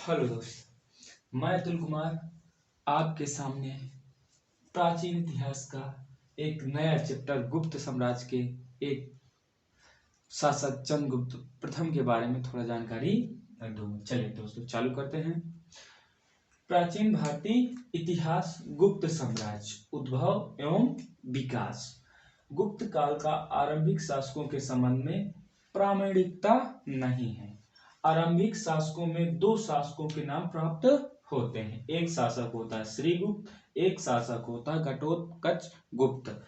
Hello दोस्त, मैं अतुल कुमार आपके सामने प्राचीन इतिहास का एक नया चैप्टर गुप्त साम्राज्य के एक शासक चंद्रगुप्त प्रथम के बारे में थोड़ा जानकारी दूंगा। चलिए दोस्तों चालू करते हैं। प्राचीन भारतीय इतिहास गुप्त साम्राज्य उद्भव एवं विकास। गुप्त काल का आरंभिक शासकों के संबंध में प्रामाणिकता नहीं है। आरंभिक शासकों में दो शासकों के नाम प्राप्त होते हैं। एक शासक होता है श्रीगुप्त, एक शासक होता है घटोत्कच गुप्त।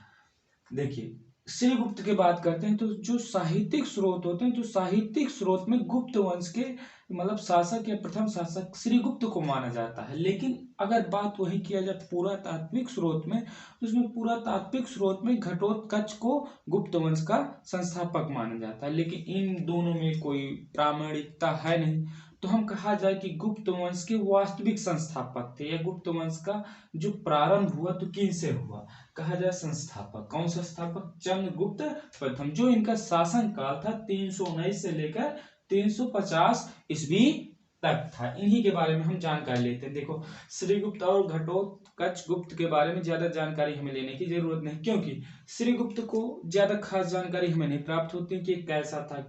देखिए श्रीगुप्त की बात करते हैं तो जो साहित्यिक स्रोत होते हैं, तो साहित्यिक स्रोत में गुप्त वंश के मतलब शासक या प्रथम शासक श्रीगुप्त को माना जाता है। लेकिन अगर बात वही किया जाए पुरातात्विक स्रोत में, तो उसमें पुरातात्विक स्रोत में घटोत्कच को गुप्त वंश का संस्थापक माना जाता है। लेकिन इन दोनों में कोई प्रामाणिकता है नहीं, तो हम कहा जाए कि गुप्त वंश के वास्तविक संस्थापक थे, या गुप्त वंश का जो प्रारंभ हुआ तो किनसे हुआ, कहा जाए संस्थापक। कौन संस्थापक? चंद्रगुप्त प्रथम। जो इनका शासन काल था 319 से लेकर 350 ईस्वी तक था। इन्हीं के बारे में हम जानकारी लेते हैं। देखो श्रीगुप्त और घटोत्कच गुप्त के बारे में ज्यादा जानकारी हमें लेने की जरूरत नहीं, क्योंकि श्रीगुप्त को ज्यादा खास जानकारी हमें नहीं प्राप्त होती कि कैसा था,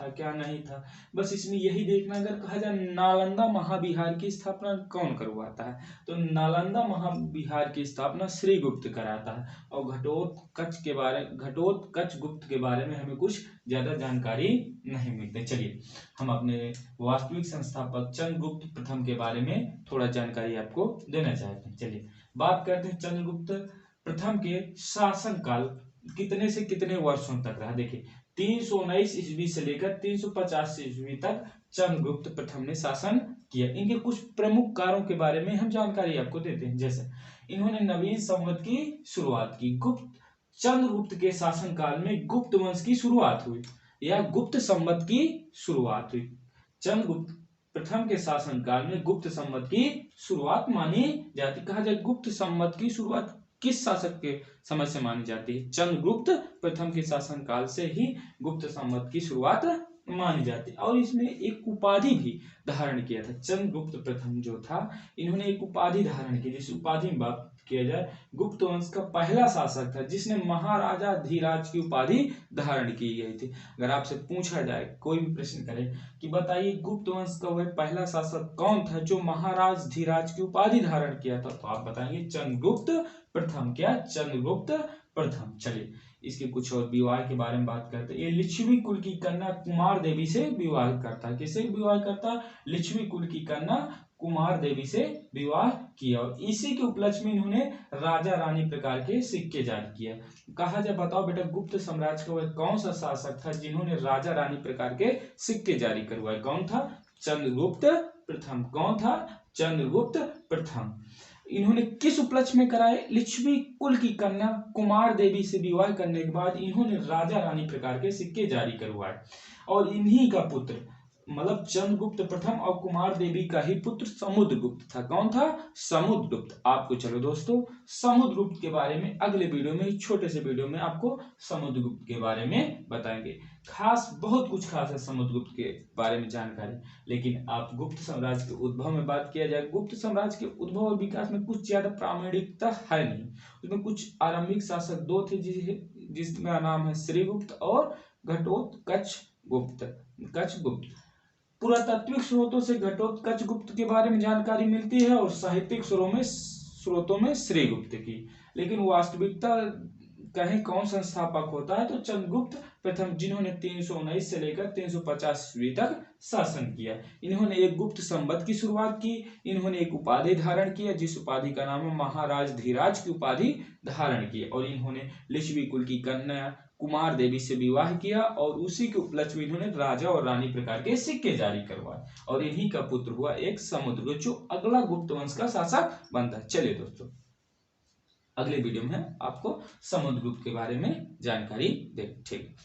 क्या नहीं था। बस इसमें यही देखना, अगर कहा जाए नालंदा महाविहार की स्थापना कौन करवाता है, तो नालंदा महाविहार की स्थापना श्रीगुप्त कराता है। और घटोत्कच गुप्त के बारे में हमें कुछ ज्यादा जानकारी नहीं मिलती। चलिए हम अपने वास्तविक संस्थापक चंद्रगुप्त प्रथम के बारे में थोड़ा जानकारी आपको देना चाहते हैं। चलिए बात करते हैं चंद्रगुप्त प्रथम के शासन काल कितने से कितने वर्षों तक रहा। देखिए 319 ईस्वी से लेकर 350 ईस्वी तक चंद्रगुप्त प्रथम ने शासन किया। इनके कुछ प्रमुख कार्यों के बारे में हम जानकारी आपको देते हैं। जैसे इन्होंने नवीन संवत की शुरुआत की। चंद्रगुप्त के शासन काल में गुप्त वंश की शुरुआत हुई या गुप्त संवत की शुरुआत हुई। चंद्रगुप्त प्रथम के शासन काल में गुप्त संवत की शुरुआत मानी जाती। कहा जाए गुप्त संवत की शुरुआत किस शासक के समय से मानी जाती है? चंद्रगुप्त प्रथम के शासन काल से ही गुप्त संवत की शुरुआत मानी जाती है। और इसमें एक उपाधि भी धारण किया था। चंद्रगुप्त प्रथम जो था, इन्होंने एक उपाधि धारण की, जिस उपाधि में बात किया जाए गुप्त वंश का पहला शासक था जिसने महाराजा धीराज की उपाधि धारण की गई थी। अगर आपसे पूछा जाए, कोई भी प्रश्न करे कि बताइए गुप्त वंश का वह पहला शासक कौन था जो महाराज धीराज की उपाधि धारण किया था, तो आप बताएंगे चंद्रगुप्त प्रथम। क्या? चंद्रगुप्त प्रथम। चलिए इसके कुछ और विवाह के बारे में बात करते हैं। ये लिच्छवी कुल की कन्या कुमार देवी से विवाह करता है। किससे विवाह करता है? लिच्छवी कुल की कन्या कुमार देवी से विवाह किया। और इसी के उपलक्ष्य में इन्होंने राजा रानी प्रकार के सिक्के जारी किया। कहा जाए बताओ बेटा गुप्त साम्राज्य का वह कौन सा शासक था जिन्होंने राजा रानी प्रकार के सिक्के जारी करवाए? कौन था? चंद्रगुप्त प्रथम। कौन था? चंद्रगुप्त प्रथम। इन्होंने किस उपलक्ष्य में कराए? लिच्छवी कुल की कन्या कुमार देवी से विवाह करने के बाद इन्होंने राजा रानी प्रकार के सिक्के जारी करवाए। और इन्हीं का पुत्र मतलब चंद्रगुप्त प्रथम और कुमार देवी का ही पुत्र समुद्रगुप्त था। कौन था? समुद्रगुप्त। आपको चलो दोस्तों समुद्रगुप्त के बारे में अगले वीडियो में, छोटे से वीडियो में आपको समुद्रगुप्त के बारे में बताएंगे। खास बहुत कुछ खास है समुद्रगुप्त के बारे में जानकारी। लेकिन आप गुप्त साम्राज्य के उद्भव में बात किया जाए, गुप्त साम्राज्य के उद्भव और विकास में कुछ ज्यादा प्रामाणिकता है नहीं। उसमें कुछ आरंभिक शासक दो थे जिसका नाम है श्रीगुप्त और घटोत्कच गुप्त। पुरातात्विक स्रोतों से घटोत्कच गुप्त के बारे में जानकारी मिलती है और साहित्यिक स्रोतों में श्रीगुप्त की। लेकिन वास्तविकता कहीं कौन संस्थापक होता है, तो चंद्रगुप्त प्रथम, जिन्होंने 319 से लेकर 350 ईस्वी तक शासन किया। इन्होंने एक गुप्त संवत की शुरुआत की। इन्होंने एक उपाधि धारण किया जिस उपाधि का नाम है महाराज धीराज की उपाधि धारण की। और इन्होंने लिच्छवी कुल की कन्या कुमार देवी से विवाह किया और उसी के उपलक्ष्य में इन्होंने राजा और रानी प्रकार के सिक्के जारी करवाए। और इन्हीं का पुत्र हुआ एक समुद्रगुप्त, जो अगला गुप्त वंश का शासक बनता है। चलिए दोस्तों अगले वीडियो में आपको समुद्रगुप्त के बारे में जानकारी दे। ठीक।